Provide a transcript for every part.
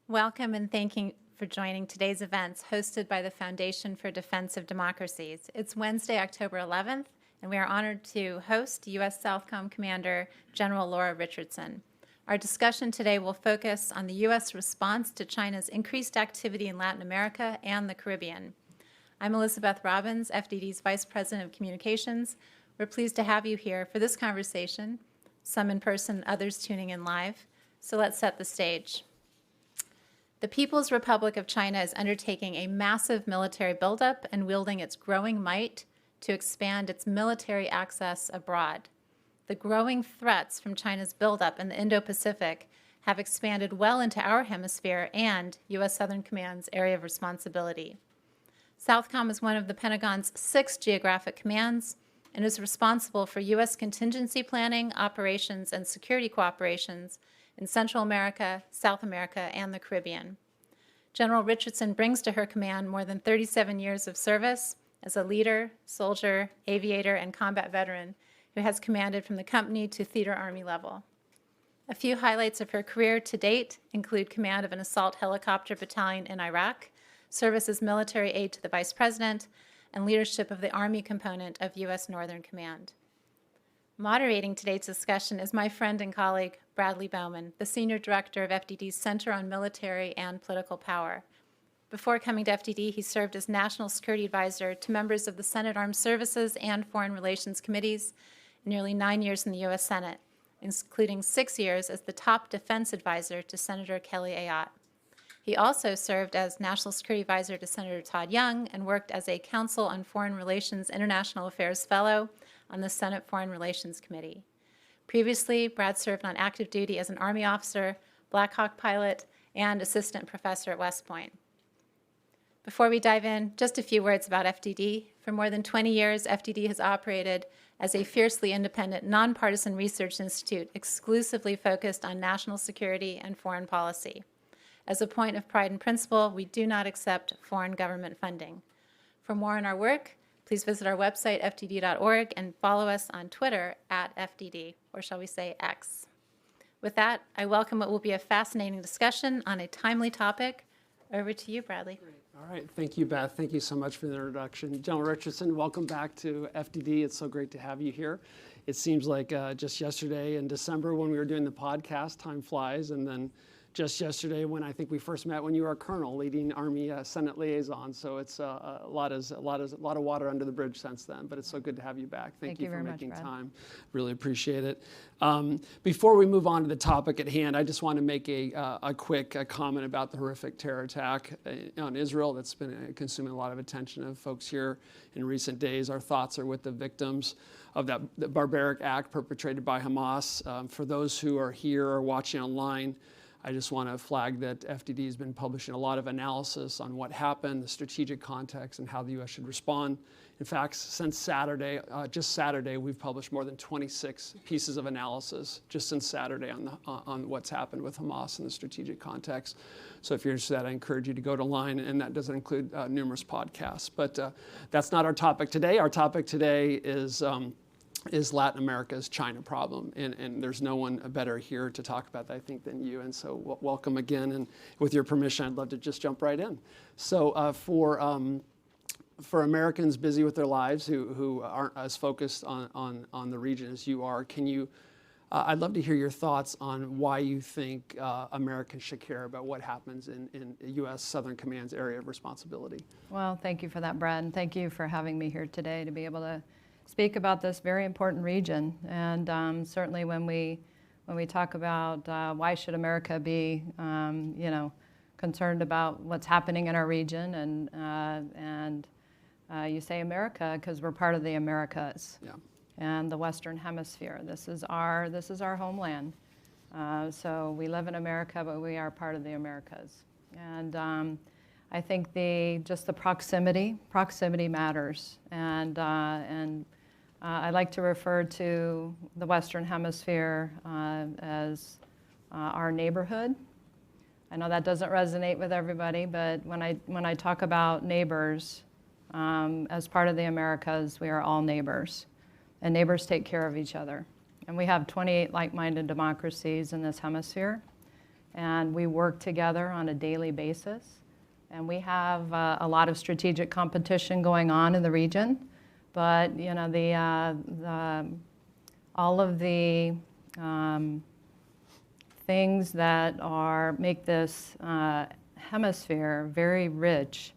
Welcome and thank you for joining today's events hosted by the Foundation for Defense of Democracies. It's Wednesday, October 11th, and we are honored to host U.S. SOUTHCOM Commander General Laura Richardson. Our discussion today will focus on the U.S. response to China's increased activity in Latin America and the Caribbean. I'm Elizabeth Robbins, FDD's Vice President of Communications. We're pleased to have you here for this conversation, some in person, others tuning in live. So let's set the stage. The People's Republic of China is undertaking a massive military buildup and wielding its growing might to expand its military access abroad. The growing threats from China's buildup in the Indo-Pacific have expanded well into our hemisphere and U.S. Southern Command's area of responsibility. SOUTHCOM is one of the Pentagon's 6 geographic commands and is responsible for U.S. contingency planning, operations, and security cooperations in Central America, South America, and the Caribbean. General Richardson brings to her command more than 37 years of service as a leader, soldier, aviator, and combat veteran who has commanded from the company to theater army level. A few highlights of her career to date include command of an assault helicopter battalion in Iraq, service as military aide to the Vice President, and leadership of the Army component of U.S. Northern Command. Moderating today's discussion is my friend and colleague, Bradley Bowman, the Senior Director of FDD's Center on Military and Political Power. Before coming to FDD, he served as National Security Advisor to members of the Senate Armed Services and Foreign Relations Committees, and nearly 9 years in the U.S. Senate, including 6 years as the top defense advisor to Senator Kelly Ayotte. He also served as National Security Advisor to Senator Todd Young and worked as a Council on Foreign Relations International Affairs Fellow on the Senate Foreign Relations Committee. Previously, Brad served on active duty as an Army officer, Black Hawk pilot, and assistant professor at West Point. Before we dive in, just a few words about FDD. For more than 20 years, FDD has operated as a fiercely independent, nonpartisan research institute exclusively focused on national security and foreign policy. As a point of pride and principle, we do not accept foreign government funding. For more on our work, please visit our website, fdd.org, and follow us on Twitter @FDD, or shall we say X. With that, I welcome what will be a fascinating discussion on a timely topic. Over to you, Bradley. Great. All right. Thank you, Beth. Thank you so much for the introduction. General Richardson, welcome back to FDD. It's so great to have you here. It seems like just yesterday in December when we were doing the podcast, time flies, and then just yesterday when I think we first met when you were a colonel leading Army Senate liaison. So it's a lot of water under the bridge since then, but it's so good to have you back. Thank you for making time. Really appreciate it. Before we move on to the topic at hand, I just want to make a quick comment about the horrific terror attack on Israel that's been consuming a lot of attention of folks here in recent days. Our thoughts are with the victims of that barbaric act perpetrated by Hamas. For those who are here or watching online, I just want to flag that FDD has been publishing a lot of analysis on what happened, the strategic context, and how the U.S. should respond. In fact, since Saturday, just Saturday, we've published more than 26 pieces of analysis just since Saturday on what's happened with Hamas and the strategic context. So if you're interested in that, I encourage you to go to line, and that doesn't include numerous podcasts. But that's not our topic today. Our topic today is Latin America's China problem, and there's no one better here to talk about that, I think, than you. And so welcome again, and with your permission, I'd love to just jump right in. So for Americans busy with their lives who aren't as focused on the region as you are, I'd love to hear your thoughts on why you think Americans should care about what happens in U.S. Southern Command's area of responsibility. Well, thank you for that, Brad, and thank you for having me here today to be able to speak about this very important region. And certainly when we talk about why should America be concerned about what's happening in our region, and you say America because we're part of the Americas. Yeah. And the Western Hemisphere. This is our homeland. So we live in America, but we are part of the Americas. And I think just the proximity matters. And I like to refer to the Western Hemisphere as our neighborhood. I know that doesn't resonate with everybody, but when I talk about neighbors, as part of the Americas, we are all neighbors. And neighbors take care of each other. And we have 28 like-minded democracies in this hemisphere. and we work together on a daily basis. And we have a lot of strategic competition going on in the region, but you know, all of the things that make this hemisphere very rich,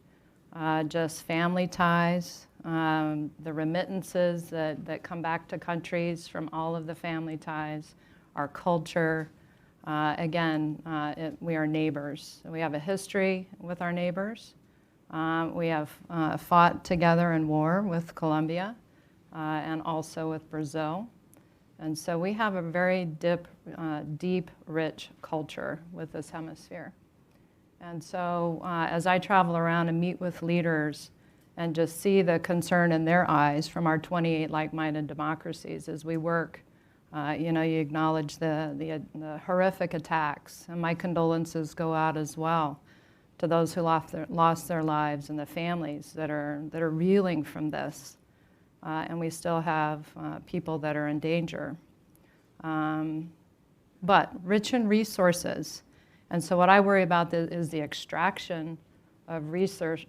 just family ties, the remittances that come back to countries from all of the family ties, our culture. We are neighbors. We have a history with our neighbors. We have fought together in war with Colombia and also with Brazil. And so we have a very deep, rich culture with this hemisphere. And so as I travel around and meet with leaders and just see the concern in their eyes from our 28 like-minded democracies as we work, you acknowledge the horrific attacks, and my condolences go out as well to those who lost their lives and the families that are reeling from this. And we still have people that are in danger. But rich in resources. And so what I worry about is the extraction of research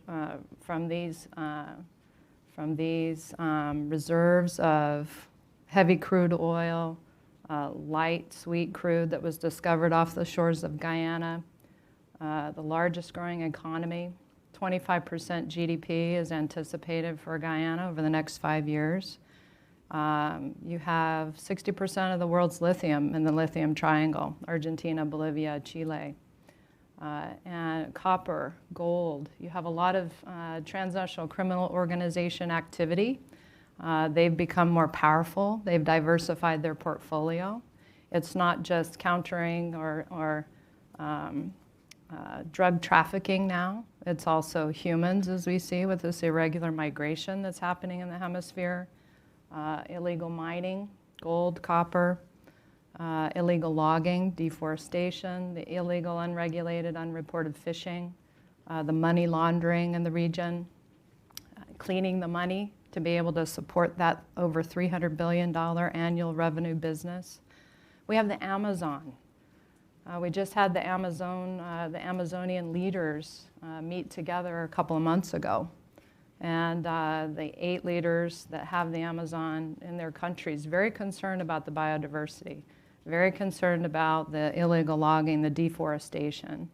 from these reserves of heavy crude oil, light, sweet crude that was discovered off the shores of Guyana, the largest growing economy. 25% GDP is anticipated for Guyana over the next 5 years. You have 60% of the world's lithium in the lithium triangle, Argentina, Bolivia, Chile. And copper, gold. You have a lot of transnational criminal organization activity. They've become more powerful. They've diversified their portfolio. It's not just countering or drug trafficking now. It's also humans, as we see with this irregular migration that's happening in the hemisphere, illegal mining, gold, copper, illegal logging, deforestation, the illegal, unregulated, unreported fishing, the money laundering in the region, cleaning the money to be able to support that over $300 billion annual revenue business. We have the Amazon. We just had the Amazonian leaders meet together a couple of months ago. And the 8 leaders that have the Amazon in their countries, very concerned about the biodiversity, very concerned about the illegal logging, the deforestation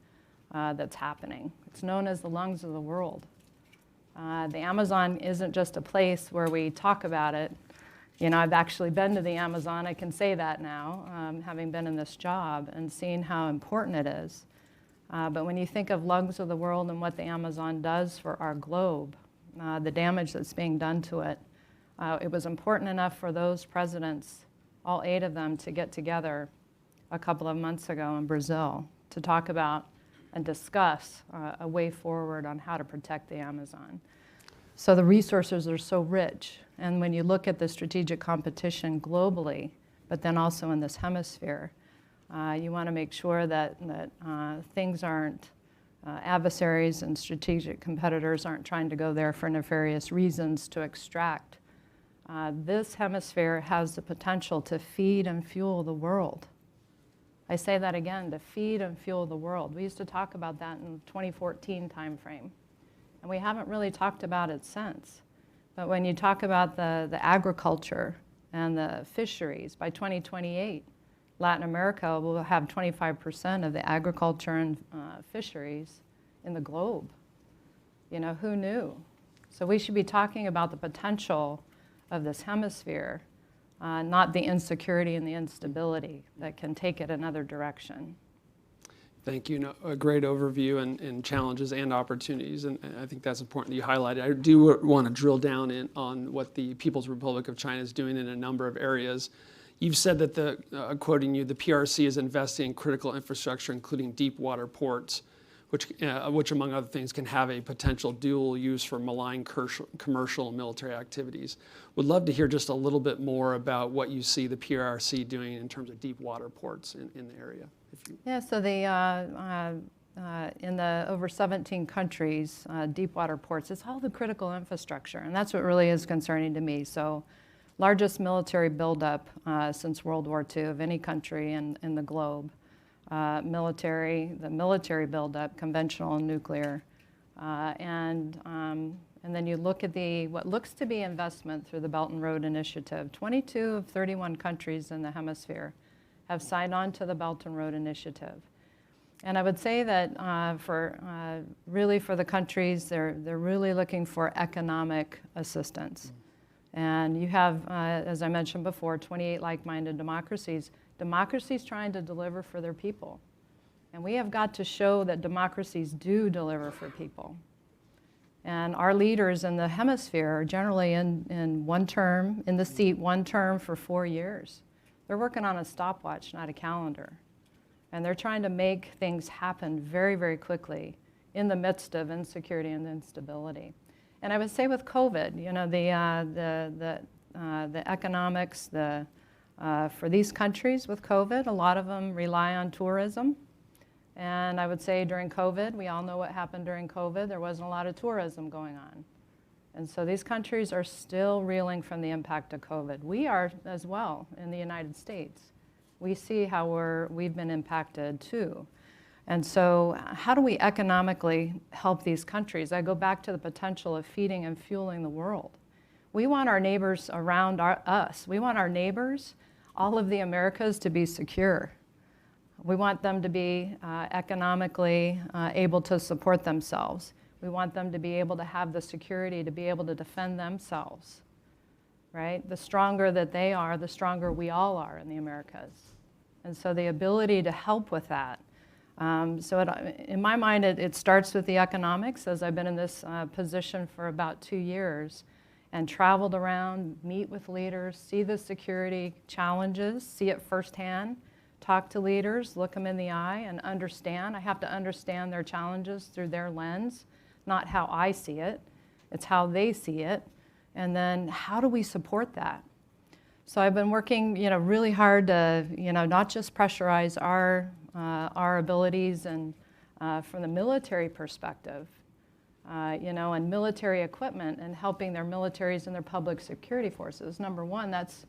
that's happening. It's known as the lungs of the world. The Amazon isn't just a place where we talk about it. You know, I've actually been to the Amazon. I can say that now, having been in this job and seeing how important it is. But when you think of lungs of the world and what the Amazon does for our globe, the damage that's being done to it, it was important enough for those presidents, all 8 of them, to get together a couple of months ago in Brazil to talk about and discuss a way forward on how to protect the Amazon. So the resources are so rich. And when you look at the strategic competition globally, but then also in this hemisphere, you want to make sure that things aren't, adversaries and strategic competitors aren't trying to go there for nefarious reasons to extract. This hemisphere has the potential to feed and fuel the world. I say that again, to feed and fuel the world. We used to talk about that in the 2014 timeframe, and we haven't really talked about it since. But when you talk about the agriculture and the fisheries, by 2028, Latin America will have 25% of the agriculture and fisheries in the globe. You know, who knew? So we should be talking about the potential of this hemisphere, not the insecurity and the instability that can take it another direction. Thank you. A great overview and challenges and opportunities, and I think that's important that you highlighted. I do want to drill down on what the People's Republic of China is doing in a number of areas. You've said that, quoting you, the PRC is investing in critical infrastructure, including deep water ports, which among other things can have a potential dual use for malign commercial and military activities. Would love to hear just a little bit more about what you see the PRC doing in terms of deep water ports in the area. Yeah, so in the over 17 countries, deep water ports, it's all the critical infrastructure, and that's what really is concerning to me. So largest military buildup since World War II of any country in the globe. the military buildup, conventional and nuclear, and then you look at what looks to be investment through the Belt and Road Initiative. 22 of 31 countries in the hemisphere have signed on to the Belt and Road Initiative. And I would say that really for the countries, they're really looking for economic assistance. And you have, as I mentioned before, 28 like-minded democracies trying to deliver for their people. And we have got to show that democracies do deliver for people. And our leaders in the hemisphere are generally in one term, in the seat, one term for 4 years. They're working on a stopwatch, not a calendar. And they're trying to make things happen very, very quickly in the midst of insecurity and instability. And I would say with COVID, you know, the economics, for these countries with COVID, a lot of them rely on tourism. And I would say during COVID, we all know what happened during COVID. There wasn't a lot of tourism going on. And so these countries are still reeling from the impact of COVID. We are as well in the United States. We see how we've been impacted too. And so how do we economically help these countries? I go back to the potential of feeding and fueling the world. We want our neighbors around us. We want our neighbors, all of the Americas, to be secure. We want them to be economically able to support themselves. We want them to be able to have the security to be able to defend themselves, right? The stronger that they are, the stronger we all are in the Americas. And so the ability to help with that. In my mind, it starts with the economics, as I've been in this position for about 2 years and traveled around, meet with leaders, see the security challenges, see it firsthand, talk to leaders, look them in the eye and understand. I have to understand their challenges through their lens, not how I see it. It's how they see it. And then how do we support that? So I've been working, really hard to, not just pressurize our abilities and from the military perspective, and military equipment and helping their militaries and their public security forces. Number one, that's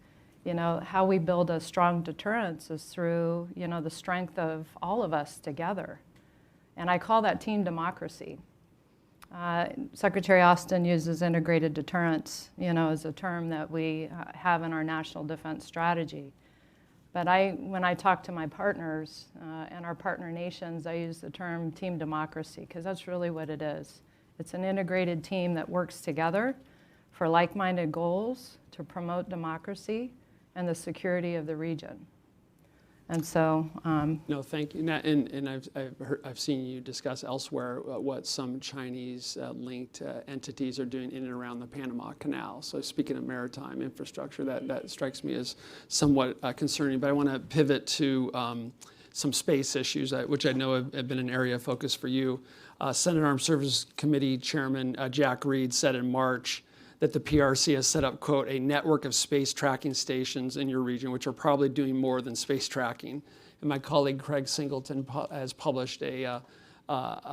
how we build a strong deterrence is through, the strength of all of us together. And I call that team democracy. Secretary Austin uses integrated deterrence, as a term that we have in our national defense strategy. But when I talk to my partners and our partner nations, I use the term team democracy because that's really what it is. It's an integrated team that works together for like-minded goals to promote democracy and the security of the region. And so, no, thank you. And I've seen you discuss elsewhere what some Chinese-linked entities are doing in and around the Panama Canal. So speaking of maritime infrastructure, that strikes me as somewhat concerning. But I want to pivot to some space issues, which I know have been an area of focus for you. Senate Armed Services Committee Chairman Jack Reed said in March that the PRC has set up, quote, a network of space tracking stations in your region, which are probably doing more than space tracking. And my colleague Craig Singleton has published a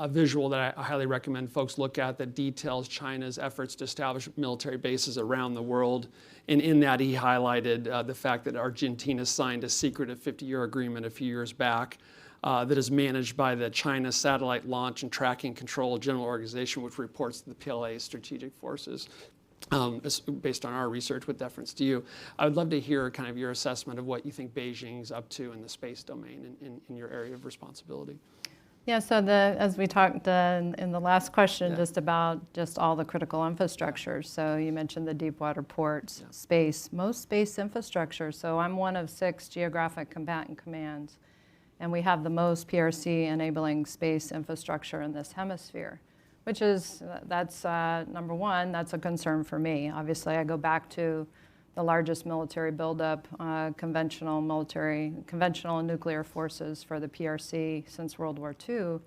visual that I highly recommend folks look at that details China's efforts to establish military bases around the world. And in that, he highlighted the fact that Argentina signed a secretive 50-year agreement a few years back that is managed by the China Satellite Launch and Tracking Control General Organization, which reports to the PLA's strategic forces. Based on our research with deference to you. I would love to hear kind of your assessment of what you think Beijing's up to in the space domain in your area of responsibility. Yeah, so as we talked in the last question, Yeah. just about all the critical infrastructure. So you mentioned the deep water ports, Yeah. space, most space infrastructure. So I'm one of 6 geographic combatant commands, and we have the most PRC enabling space infrastructure in this hemisphere. Which is, that's number one, that's a concern for me. Obviously, I go back to the largest military buildup, conventional and nuclear forces for the PRC since World War II.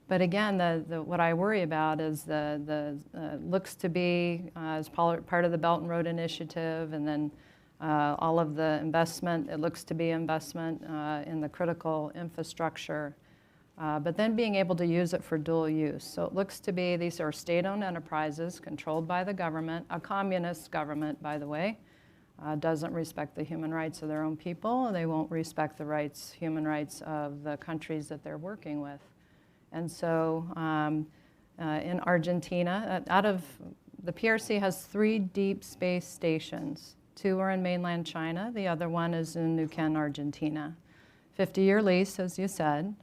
But again, what I worry about is looks to be as part of the Belt and Road Initiative, and then all of the investment, it looks to be investment in the critical infrastructure. But then being able to use it for dual use. So it looks to be these are state-owned enterprises controlled by the government, a communist government, by the way, doesn't respect the human rights of their own people, and they won't respect the human rights of the countries that they're working with. And so in Argentina, the PRC has 3 deep space stations. 2 are in mainland China. The other one is in Neuquén, Argentina. 50-year lease, as you said.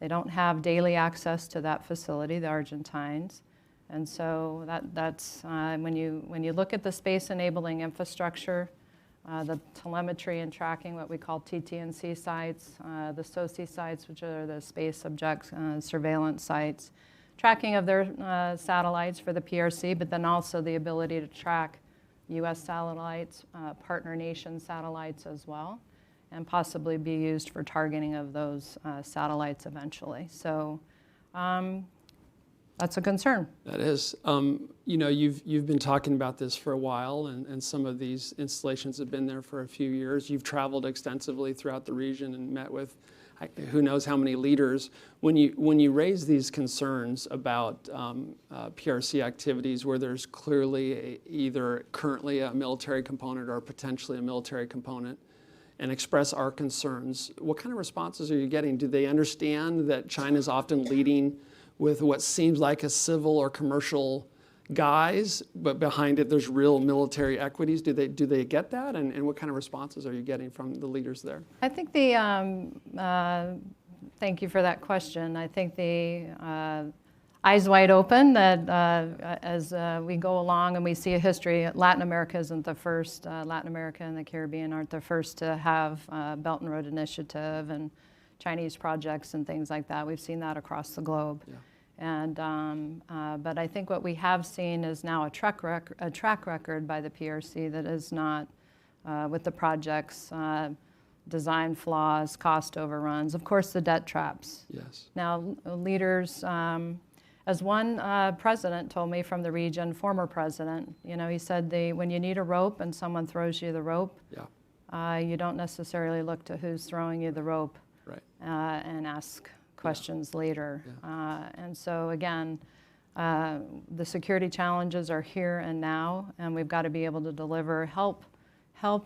They don't have daily access to that facility, the Argentines. And so that's when you look at the space enabling infrastructure, the telemetry and tracking, what we call TT&C sites, the SOCI sites, which are the space object surveillance sites, tracking of their satellites for the PRC, but then also the ability to track U.S. satellites, partner nation satellites as well, and possibly be used for targeting of those satellites eventually. So that's a concern. That is. You've been talking about this for a while, and some of these installations have been there for a few years. You've traveled extensively throughout the region and met with who knows how many leaders. When you raise these concerns about PRC activities where there's clearly either currently a military component or potentially a military component, and express our concerns, what kind of responses are you getting? Do they understand that China's often leading with what seems like a civil or commercial guise, but behind it there's real military equities? Do they get that? And what kind of responses are you getting from the leaders there? I think thank you for that question. I think the eyes wide open that as we go along and we see a history, Latin America isn't the first. Latin America and the Caribbean aren't the first to have Belt and Road Initiative and Chinese projects and things like that. We've seen that across the globe. Yeah. And but I think what we have seen is now a track record by the PRC that is not with the projects, design flaws, cost overruns, of course the debt traps. Yes. Now leaders, as one president told me from the region, former president, he said when you need a rope and someone throws you the rope, yeah. You don't necessarily look to who's throwing you the rope, right. And ask questions later. Yeah. And so again, the security challenges are here and now, and we've got to be able to deliver, help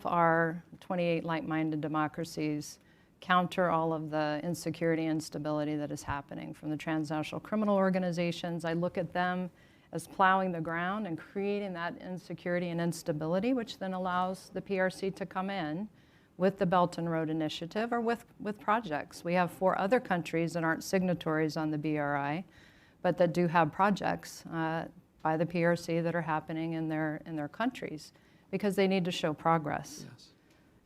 our 28 like-minded democracies counter all of the insecurity and instability that is happening from the transnational criminal organizations. I look at them as plowing the ground and creating that insecurity and instability, which then allows the PRC to come in with the Belt and Road Initiative or with projects. We have 4 other countries that aren't signatories on the BRI, but that do have projects by the PRC that are happening in their countries because they need to show progress. Yes.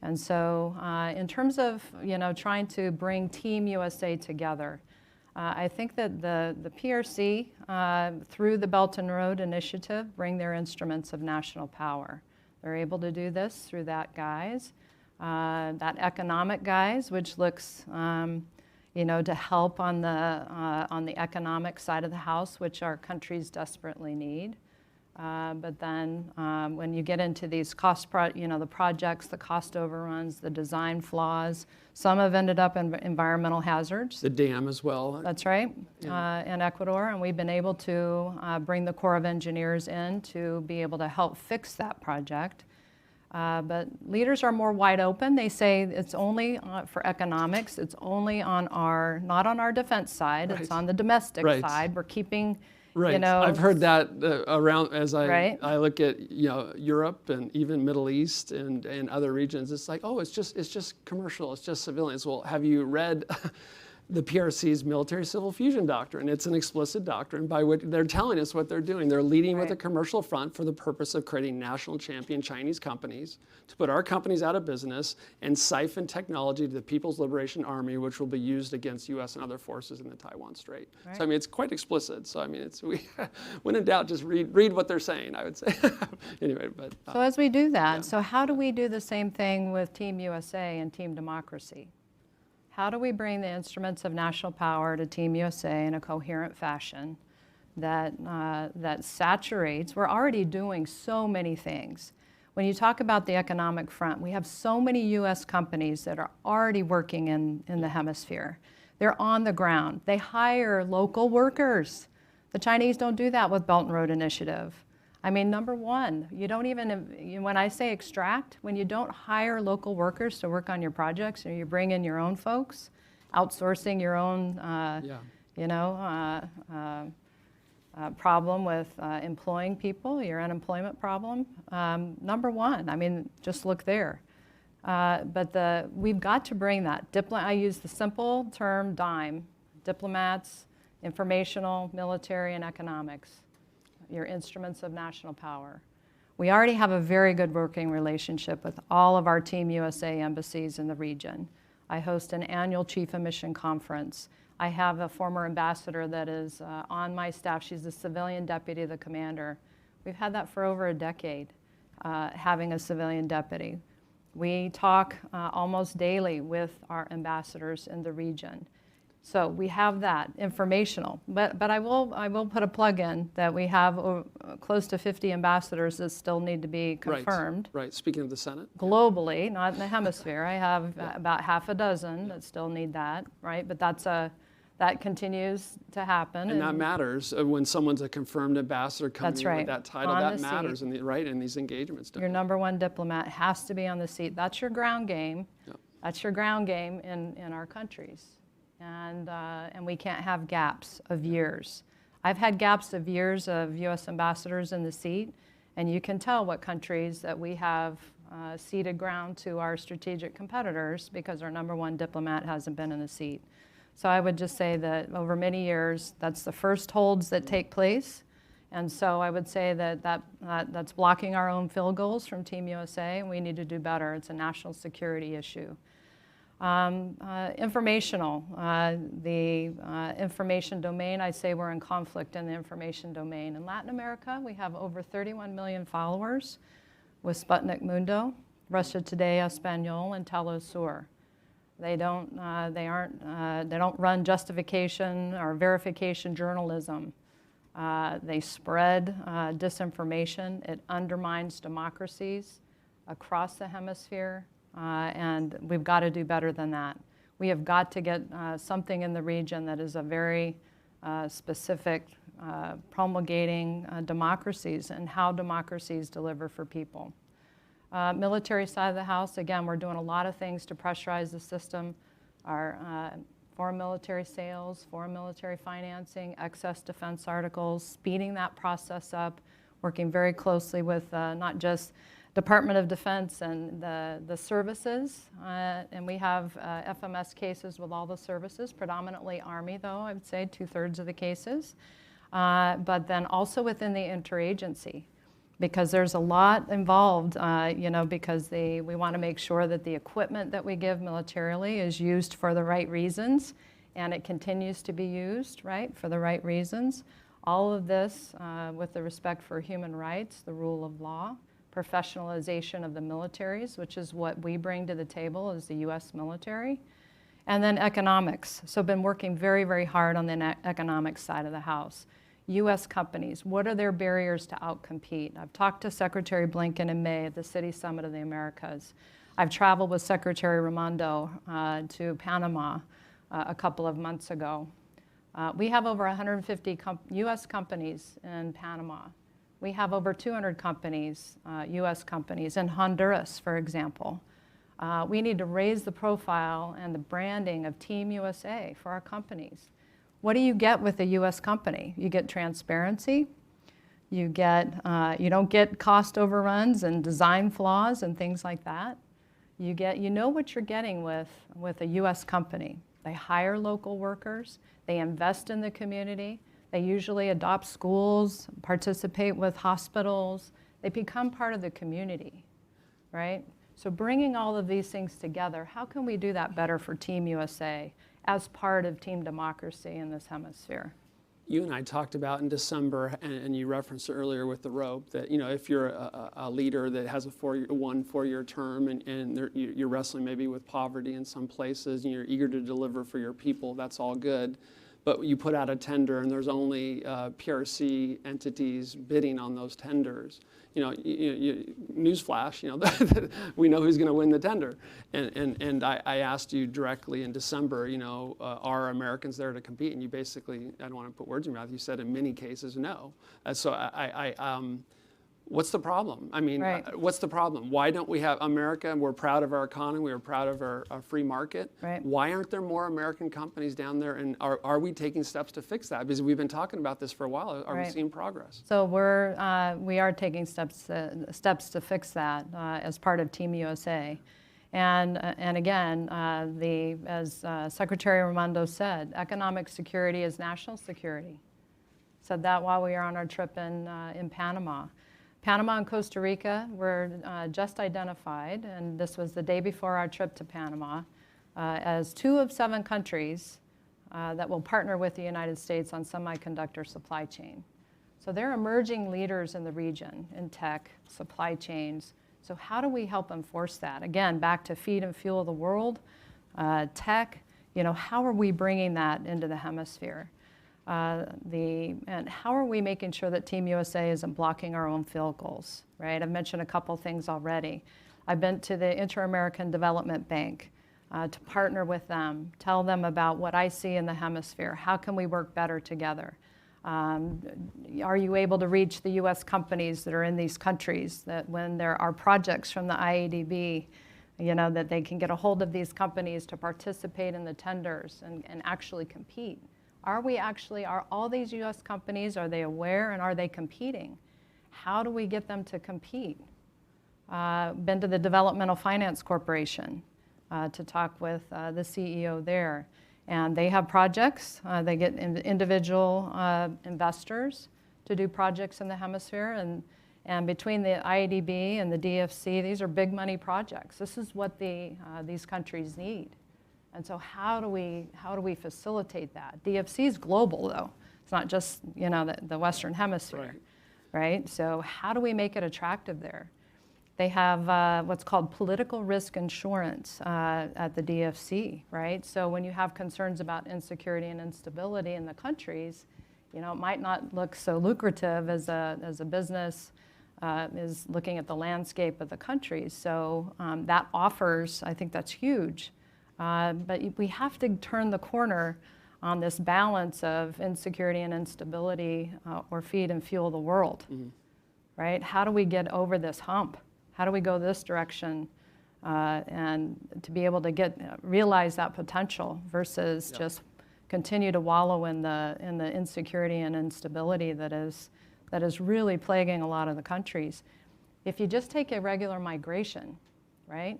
And so in terms of trying to bring Team USA together, I think that the PRC, through the Belt and Road Initiative, bring their instruments of national power. They're able to do this through that guise. That economic guise, which looks, to help on the economic side of the house, which our countries desperately need. But then when you get into these the projects, the cost overruns, the design flaws, some have ended up in environmental hazards. The dam as well. That's right, yeah. In Ecuador, and we've been able to bring the Corps of Engineers in to be able to help fix that project. But leaders are more wide open. They say it's only for economics. It's only not on our defense side. Right. It's on the domestic right. side. We're keeping, right. I've heard that around as I look at Europe and even Middle East and other regions. It's like, oh, it's just commercial. It's just civilians. Well, have you read the PRC's military-civil fusion doctrine? It's an explicit doctrine by which they're telling us what they're doing. They're leading with a commercial front for the purpose of creating national champion Chinese companies to put our companies out of business and siphon technology to the People's Liberation Army, which will be used against U.S. and other forces in the Taiwan Strait. Right. So, it's quite explicit. So, when in doubt, just read what they're saying, I would say. Anyway, but. So as we do that, so how do we do the same thing with Team USA and Team Democracy? How do we bring the instruments of national power to Team USA in a coherent fashion that saturates? We're already doing so many things. When you talk about the economic front, we have so many U.S. companies that are already working in the hemisphere. They're on the ground. They hire local workers. The Chinese don't do that with Belt and Road Initiative. I mean, number one, you don't even, when I say extract, when you don't hire local workers to work on your projects, or you bring in your own folks, outsourcing your own, problem with employing people, your unemployment problem. Number one, I mean, just look there. But we've got to bring that. I use the simple term DIME, diplomats, informational, military, and economics, your instruments of national power. We already have a very good working relationship with all of our Team USA embassies in the region. I host an annual Chief of Mission conference. I have a former ambassador that is on my staff. She's the civilian deputy of the commander. We've had that for over a decade, having a civilian deputy. We talk almost daily with our ambassadors in the region. So we have that informational, but I will put a plug in that we have close to 50 ambassadors that still need to be confirmed. Right. Speaking of the Senate. Globally, not in the hemisphere. I have about half a dozen that still need that, right? But that continues to happen. And that matters when someone's a confirmed ambassador coming in with that title. That matters in these engagements. Your number one diplomat has to be on the seat. That's your ground game. Yep. That's your ground game in our countries. And we can't have gaps of years. I've had gaps of years of U.S. ambassadors in the seat, and you can tell what countries that we have ceded ground to our strategic competitors because our number one diplomat hasn't been in the seat. So I would just say that over many years, that's the first holds that take place. And so I would say that's blocking our own field goals from Team USA, and we need to do better. It's a national security issue. Informational, the information domain, I say we're in conflict in the information domain. In Latin America, we have over 31 million followers with Sputnik Mundo, Russia Today, Espanol, and Telesur. They don't run justification or verification journalism. They spread disinformation. It undermines democracies across the hemisphere. And we've got to do better than that. We have got to get something in the region that is a very specific promulgating democracies and how democracies deliver for people. Military side of the house, again, we're doing a lot of things to pressurize the system. Our foreign military sales, foreign military financing, excess defense articles, speeding that process up, working very closely with not just Department of Defense and the services, and we have FMS cases with all the services, predominantly Army though, I would say 2/3 of the cases, but then also within the interagency, because there's a lot involved, because we want to make sure that the equipment that we give militarily is used for the right reasons, and it continues to be used, right, for the right reasons. All of this with the respect for human rights, the rule of law, professionalization of the militaries, which is what we bring to the table as the U.S. military, and then economics. So I've been working very, very hard on the economic side of the house. U.S. companies, what are their barriers to outcompete? I've talked to Secretary Blinken in May at the City Summit of the Americas. I've traveled with Secretary Raimondo to Panama a couple of months ago. We have over 150 U.S. companies in Panama. We have over 200 companies, U.S. companies, in Honduras, for example. We need to raise the profile and the branding of Team USA for our companies. What do you get with a U.S. company? You get transparency. You don't get cost overruns and design flaws and things like that. You know what you're getting with a U.S. company. They hire local workers. They invest in the community. They usually adopt schools, participate with hospitals. They become part of the community, right? So bringing all of these things together, how can we do that better for Team USA as part of team democracy in this hemisphere? You and I talked about in December, and you referenced it earlier with the rope, that if you're a leader that has a 4-year term and you're wrestling maybe with poverty in some places and you're eager to deliver for your people, that's all good. But you put out a tender and there's only PRC entities bidding on those tenders. Newsflash, we know who's going to win the tender. And I asked you directly in December, are Americans there to compete? And you basically, I don't want to put words in your mouth, you said in many cases no. So what's the problem? I mean, Right. what's the problem? Why don't we have America? We're proud of our economy. We're proud of our free market. Right. Why aren't there more American companies down there? And are we taking steps to fix that? Because we've been talking about this for a while. Are we Right. seeing progress? So we are taking steps to fix that as part of Team USA. And again, as Secretary Raimondo said, economic security is national security. Said that while we were on our trip in Panama. Panama and Costa Rica were just identified, and this was the day before our trip to Panama, as 2 of 7 countries that will partner with the United States on semiconductor supply chain. So they're emerging leaders in the region in tech, supply chains. So how do we help enforce that? Again, back to feed and fuel the world, tech, how are we bringing that into the hemisphere? And how are we making sure that Team USA isn't blocking our own field goals, right? I've mentioned a couple things already. I've been to the Inter-American Development Bank to partner with them, tell them about what I see in the hemisphere. How can we work better together? Are you able to reach the U.S. companies that are in these countries, that when there are projects from the IADB, that they can get a hold of these companies to participate in the tenders and actually compete? Are all these U.S. companies, are they aware and are they competing? How do we get them to compete? Been to the Developmental Finance Corporation to talk with the CEO there. And they have projects. They get individual investors to do projects in the hemisphere. And between the IADB and the DFC, these are big money projects. This is what these countries need. And so how do we facilitate that? DFC is global, though. It's not just the Western Hemisphere, right? So how do we make it attractive there? They have what's called political risk insurance at the DFC, right? So when you have concerns about insecurity and instability in the countries, it might not look so lucrative as a business is looking at the landscape of the countries. So that offers, I think that's huge. But we have to turn the corner on this balance of insecurity and instability or feed and fuel the world, right? How do we get over this hump? How do we go this direction and to be able to realize that potential versus just continue to wallow in the insecurity and instability that is really plaguing a lot of the countries? If you just take irregular migration, right?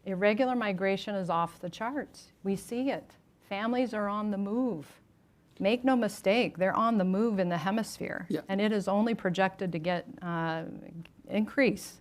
Irregular migration is off the charts. We see it. Families are on the move. Make no mistake, they're on the move in the hemisphere, and it is only projected to get increase.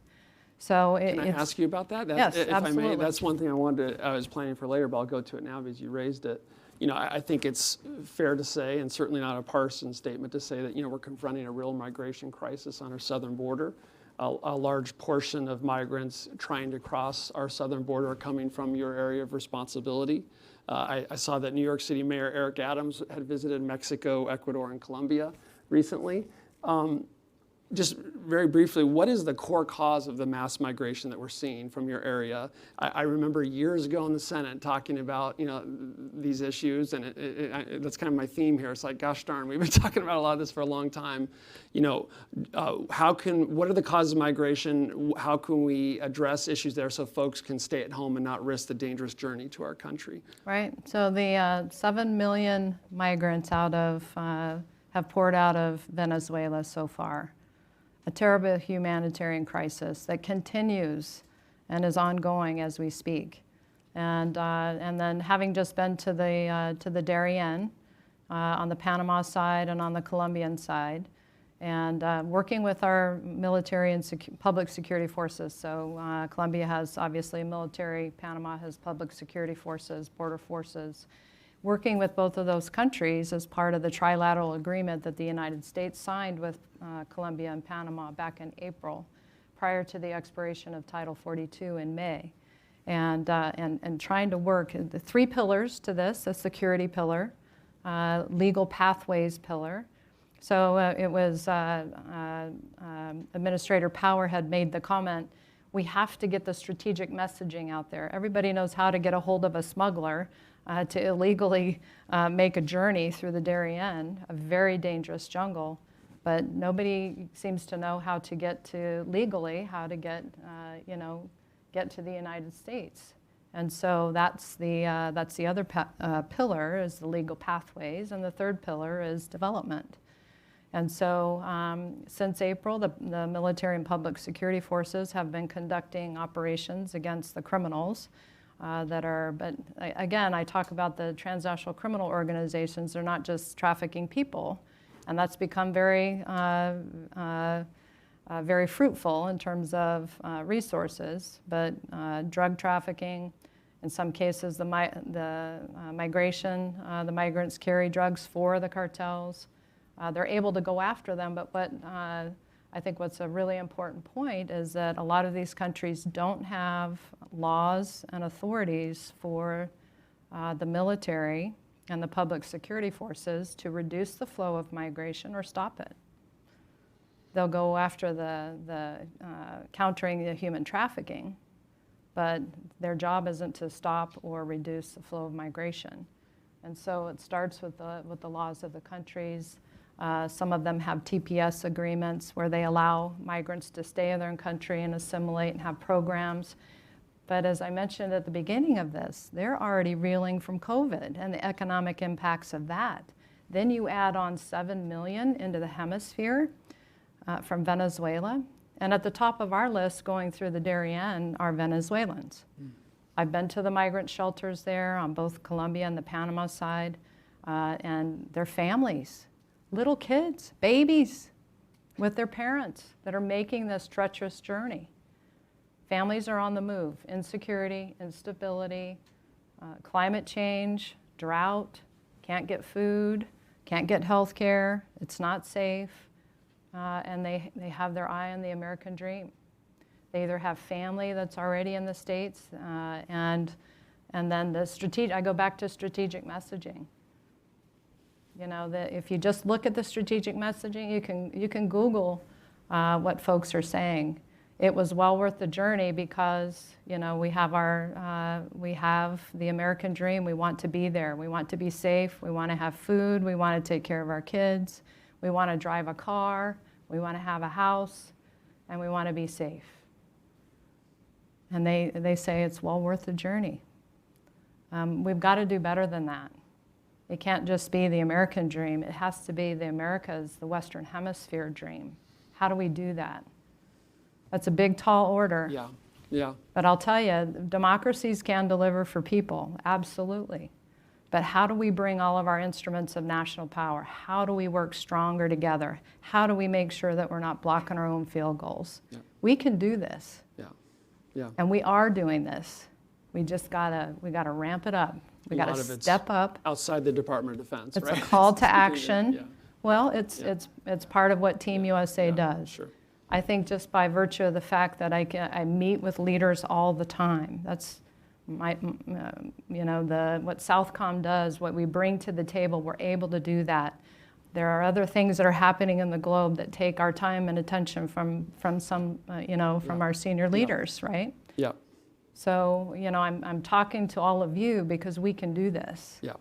So can I ask you about that? Yes, if absolutely. I may, that's one thing I was planning for later, but I'll go to it now because you raised it. I think it's fair to say, and certainly not a partisan statement to say that we're confronting a real migration crisis on our southern border. A large portion of migrants trying to cross our southern border are coming from your area of responsibility. I saw that New York City Mayor Eric Adams had visited Mexico, Ecuador, and Colombia recently. Just very briefly, what is the core cause of the mass migration that we're seeing from your area? I remember years ago in the Senate talking about these issues, and that's kind of my theme here. It's like, gosh darn, we've been talking about a lot of this for a long time. What are the causes of migration? How can we address issues there so folks can stay at home and not risk the dangerous journey to our country? Right. So the 7 million migrants have poured out of Venezuela so far. A terrible humanitarian crisis that continues and is ongoing as we speak. And then having just been to the Darien on the Panama side and on the Colombian side, and working with our military and public security forces. So Colombia has obviously military, Panama has public security forces, border forces. Working with both of those countries as part of the trilateral agreement that the United States signed with Colombia and Panama back in April, prior to the expiration of Title 42 in May. And trying to work the 3 pillars to this: a security pillar, legal pathways pillar. So it was Administrator Power had made the comment, we have to get the strategic messaging out there. Everybody knows how to get a hold of a smuggler to illegally make a journey through the Darien, a very dangerous jungle. but nobody seems to know how to get to legally, how to get, get to the United States. And so that's the other pillar is the legal pathways, and the third pillar is development. And so since April, the military and public security forces have been conducting operations against the criminals but again, I talk about the transnational criminal organizations. They're not just trafficking people, and that's become very fruitful in terms of resources, but drug trafficking, in some cases the migration, the migrants carry drugs for the cartels. They're able to go after them, but what I think what's a really important point is that a lot of these countries don't have laws and authorities for the military and the public security forces to reduce the flow of migration or stop it. They'll go after the countering the human trafficking, but their job isn't to stop or reduce the flow of migration. And so it starts with the laws of the countries. Some of them have TPS agreements where they allow migrants to stay in their own country and assimilate and have programs. But as I mentioned at the beginning of this, they're already reeling from COVID and the economic impacts of that. Then you add on 7 million into the hemisphere from Venezuela. And at the top of our list going through the Darien are Venezuelans. I've been to the migrant shelters there on both Colombia and the Panama side, and their families, little kids, babies with their parents that are making this treacherous journey. Families are on the move. Insecurity, instability, climate change, drought, can't get food, can't get health care, it's not safe, and they have their eye on the American dream. They either have family that's already in the States, and then I go back to strategic messaging. You know, if you just look at the strategic messaging, you can Google what folks are saying. It was well worth the journey because, you know, we have the American dream. We want to be there. We want to be safe. We want to have food. We want to take care of our kids. We want to drive a car. We want to have a house, and we want to be safe. And they say it's well worth the journey. We've got to do better than that. It can't just be the American dream. It has to be the Americas, the Western Hemisphere dream. How do we do that? That's a big, tall order. Yeah, yeah. But I'll tell you, democracies can deliver for people, absolutely. But how do we bring all of our instruments of national power? How do we work stronger together? How do we make sure that we're not blocking our own field goals? Yeah. We can do this. Yeah, yeah. And we are doing this. We just gotta ramp it up. We gotta step up. Outside the Department of Defense, it's right? a call to action. Yeah. Well, it's part of what Team USA does. Sure. I think just by virtue of the fact that I meet with leaders all the time. That's what SOUTHCOM does, what we bring to the table, we're able to do that. There are other things that are happening in the globe that take our time and attention from our senior leaders, right? Yeah. So, I'm talking to all of you because we can do this. Yeah.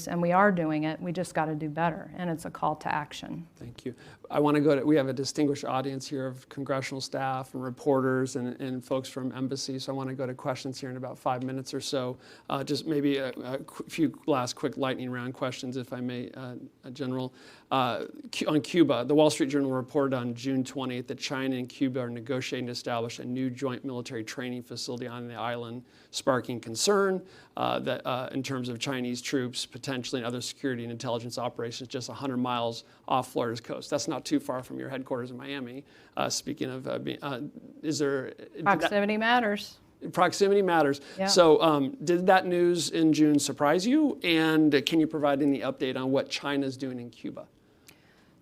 And we are doing it. We just got to do better, and it's a call to action. Thank you. I want to we have a distinguished audience here of congressional staff and reporters and folks from embassies. So I want to go to questions here in about 5 minutes or so. Just maybe a few last quick lightning round questions, if I may, General. On Cuba, the Wall Street Journal reported on June 20th that China and Cuba are negotiating to establish a new joint military training facility on the island, sparking concern that in terms of Chinese troops potentially and other security and intelligence operations just 100 miles off Florida's coast. That's not too far from your headquarters in Miami. Speaking of, proximity matters. Proximity matters. Yeah. So did that news in June surprise you? And can you provide any update on what China's doing in Cuba?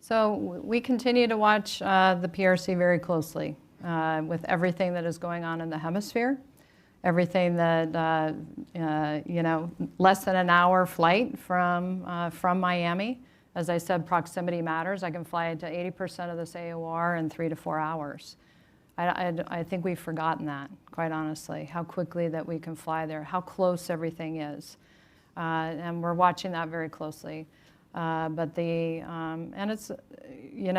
So we continue to watch the PRC very closely with everything that is going on in the hemisphere. Everything that, less than an hour flight from Miami. As I said, proximity matters. I can fly to 80% of this AOR in 3 to 4 hours. I think we've forgotten that, quite honestly, how quickly that we can fly there, how close everything is. And we're watching that very closely. But and it's,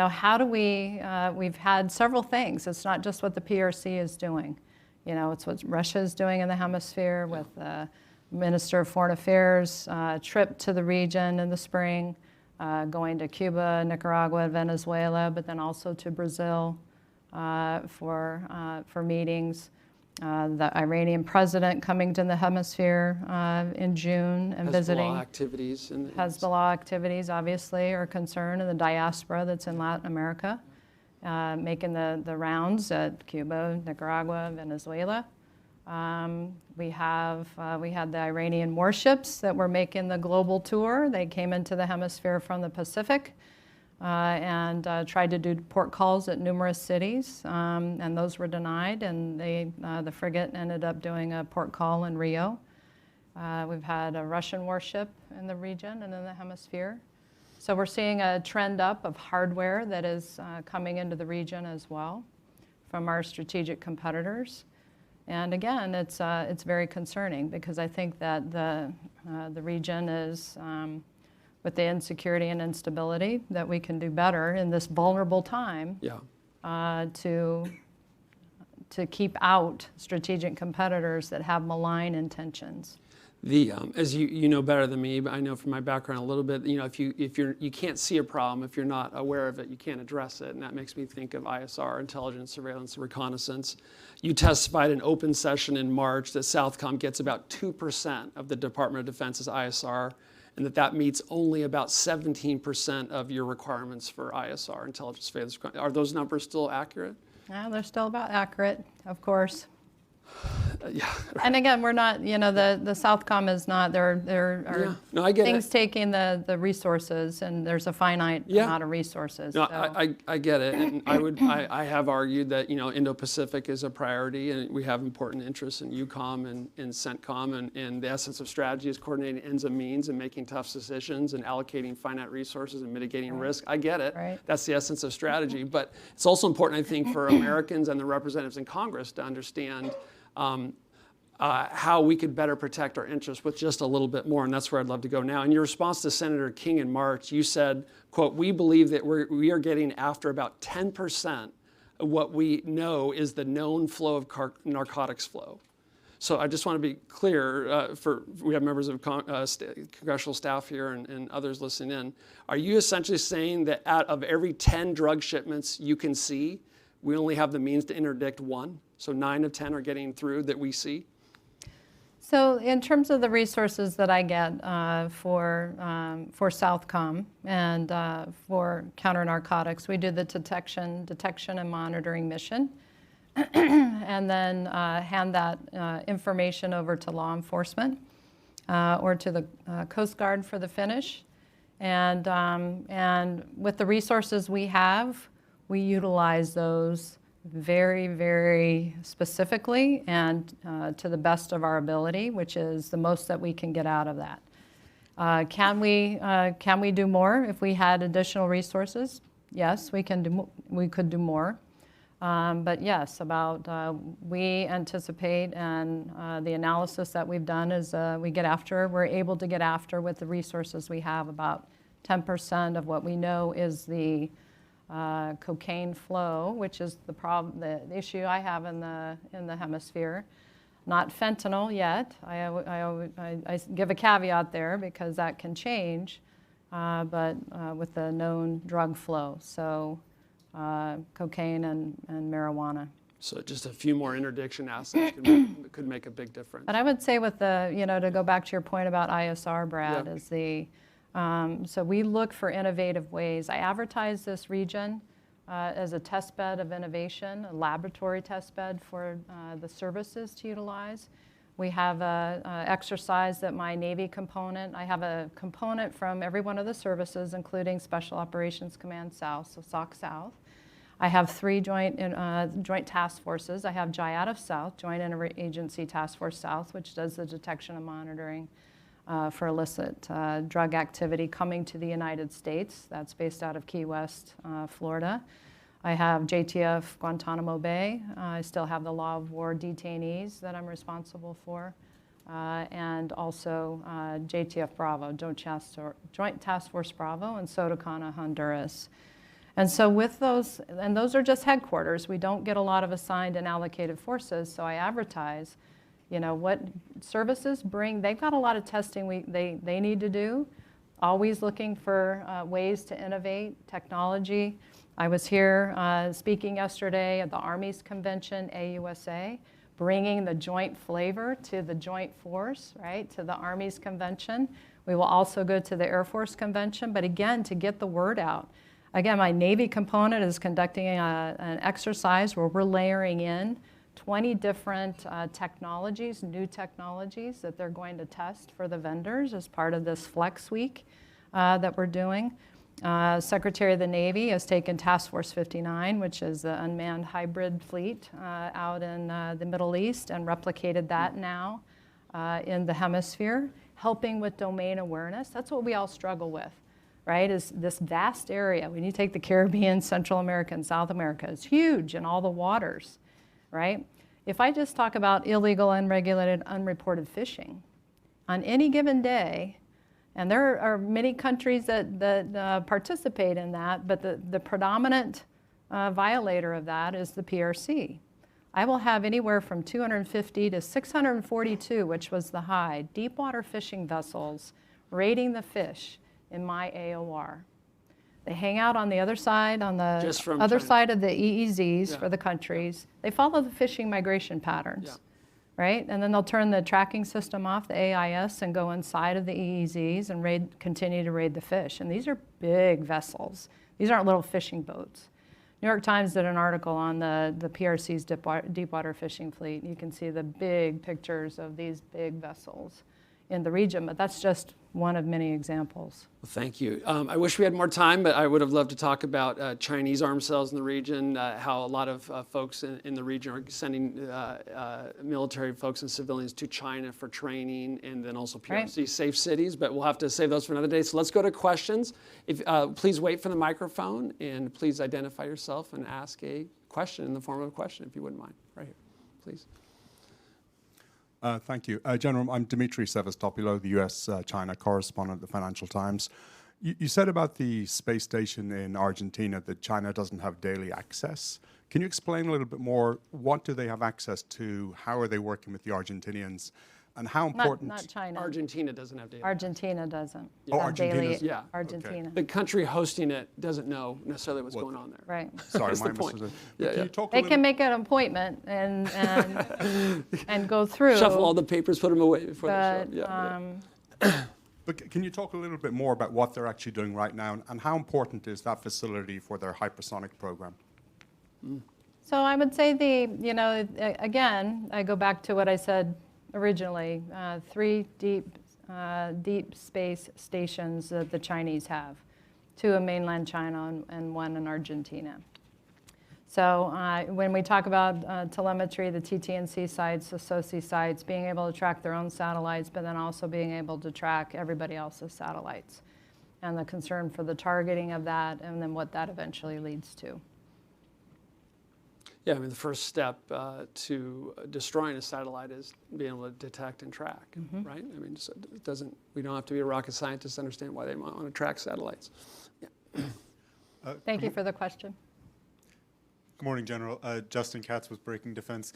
how do we've had several things. It's not just what the PRC is doing. It's what Russia is doing in the hemisphere with the Minister of Foreign Affairs trip to the region in the spring, going to Cuba, Nicaragua, Venezuela, but then also to Brazil for meetings. The Iranian president coming to the hemisphere in June and visiting. Hezbollah activities, obviously, are a concern, and the diaspora that's in Latin America, making the rounds at Cuba, Nicaragua, Venezuela. We had the Iranian warships that were making the global tour. They came into the hemisphere from the Pacific and tried to do port calls at numerous cities, and those were denied, and the frigate ended up doing a port call in Rio. We've had a Russian warship in the region and in the hemisphere. So we're seeing a trend up of hardware that is coming into the region as well from our strategic competitors. And again, it's very concerning because I think that the region is, with the insecurity and instability, that we can do better in this vulnerable time to keep out strategic competitors that have malign intentions. As you know better than me, but I know from my background a little bit, if you can't see a problem, if you're not aware of it, you can't address it, and that makes me think of ISR, intelligence, surveillance, reconnaissance. You testified in open session in March that SOUTHCOM gets about 2% of the Department of Defense's ISR, and that meets only about 17% of your requirements for ISR, intelligence, surveillance. Are those numbers still accurate? Yeah, they're still about accurate, of course. Yeah. Right. And again, we're not, the SOUTHCOM is not, there are things taking the resources, and there's a finite amount of resources. No, so. I get it, and I have argued that, Indo-Pacific is a priority, and we have important interests in EUCOM and CENTCOM, and the essence of strategy is coordinating ends and means and making tough decisions and allocating finite resources and mitigating risk. I get it. Right. That's the essence of strategy, but it's also important, I think, for Americans and the representatives in Congress to understand how we could better protect our interests with just a little bit more, and that's where I'd love to go now. In your response to Senator King in March, you said, quote, "We believe that we are getting after about 10% of what we know is the known flow of narcotics flow." So I just want to be clear, we have members of congressional staff here and others listening in. Are you essentially saying that out of every 10 drug shipments you can see, we only have the means to interdict one? So 9 of 10 are getting through that we see? So in terms of the resources that I get for SOUTHCOM and for counter-narcotics, we do the detection and monitoring mission, and then hand that information over to law enforcement or to the Coast Guard for the finish. And with the resources we have, we utilize those very, very specifically and to the best of our ability, which is the most that we can get out of that. Can we do more if we had additional resources? Yes, we could do more. But yes, we anticipate, and the analysis that we've done is we're able to get after with the resources we have about 10% of what we know is the cocaine flow, which is the issue I have in the hemisphere. Not fentanyl yet. I give a caveat there because that can change, but with the known drug flow, so cocaine and marijuana. So just a few more interdiction assets could make a big difference. But I would say with to go back to your point about ISR, Brad, is so we look for innovative ways. I advertise this region as a test bed of innovation, a laboratory test bed for the services to utilize. We have an exercise that my Navy component, I have a component from every one of the services, including Special Operations Command South, so SOC South. I have 3 joint task forces. I have JIATF South, Joint Interagency Task Force South, which does the detection and monitoring for illicit drug activity coming to the United States. That's based out of Key West, Florida. I have JTF Guantanamo Bay. I still have the law of war detainees that I'm responsible for. and also JTF Bravo, Joint Task Force Bravo, and Sotocana, Honduras. And so with those, and those are just headquarters, we don't get a lot of assigned and allocated forces, so I advertise, what services bring, they've got a lot of testing they need to do, always looking for ways to innovate, technology. I was here speaking yesterday at the Army's Convention, AUSA, bringing the joint flavor to the joint force, right, to the Army's Convention. We will also go to the Air Force Convention, but again, to get the word out. Again, my Navy component is conducting an exercise where we're layering in 20 different technologies, new technologies that they're going to test for the vendors as part of this Flex Week that we're doing. Secretary of the Navy has taken Task Force 59, which is the unmanned hybrid fleet out in the Middle East, and replicated that now in the hemisphere, helping with domain awareness. That's what we all struggle with, right, is this vast area. When you take the Caribbean, Central America, and South America, it's huge in all the waters, right? If I just talk about illegal, unregulated, unreported fishing, on any given day, and there are many countries that participate in that, but the predominant violator of that is the PRC. I will have anywhere from 250 to 642, which was the high, deep water fishing vessels raiding the fish in my AOR. They hang out on the other side, on the other side of the EEZs for the countries. They follow the fishing migration patterns. Right? And then they'll turn the tracking system off, the AIS, and go inside of the EEZs and continue to raid the fish. And these are big vessels. These aren't little fishing boats. New York Times did an article on the PRC's deep water fishing fleet. You can see the big pictures of these big vessels in the region, but that's just one of many examples. Well, thank you. I wish we had more time, but I would have loved to talk about Chinese arms sales in the region, how a lot of folks in the region are sending military folks and civilians to China for training, and then also PRC safe cities, but we'll have to save those for another day. So let's go to questions. Please wait for the microphone, and please identify yourself and ask a question in the form of a question, if you wouldn't mind. Right here, please. Thank you. General, I'm Dmitry Sevastopoulos, the U.S.-China correspondent at the Financial Times. You said about the space station in Argentina that China doesn't have daily access. Can you explain a little bit more? What do they have access to? How are they working with the Argentinians? And how important? Not China. Argentina doesn't have daily. Argentina doesn't. Oh, Argentina. Yeah. Argentina. The country hosting it doesn't know necessarily what's going on there. Right. Sorry, my point. They can make an appointment and go through. Shuffle all the papers, put them away before they show up. But can you talk a little bit more about what they're actually doing right now, and how important is that facility for their hypersonic program? So I would say again, I go back to what I said originally, 3 deep space stations that the Chinese have, 2 in mainland China and 1 in Argentina. So when we talk about telemetry, the TT&C sites, the SOCI sites, being able to track their own satellites, but then also being able to track everybody else's satellites, and the concern for the targeting of that, and then what that eventually leads to. Yeah, I mean, the first step to destroying a satellite is being able to detect and track, right? I mean, so we don't have to be a rocket scientist to understand why they want to track satellites. Yeah. Thank you for the question. Good morning, General. Justin Katz with Breaking Defense.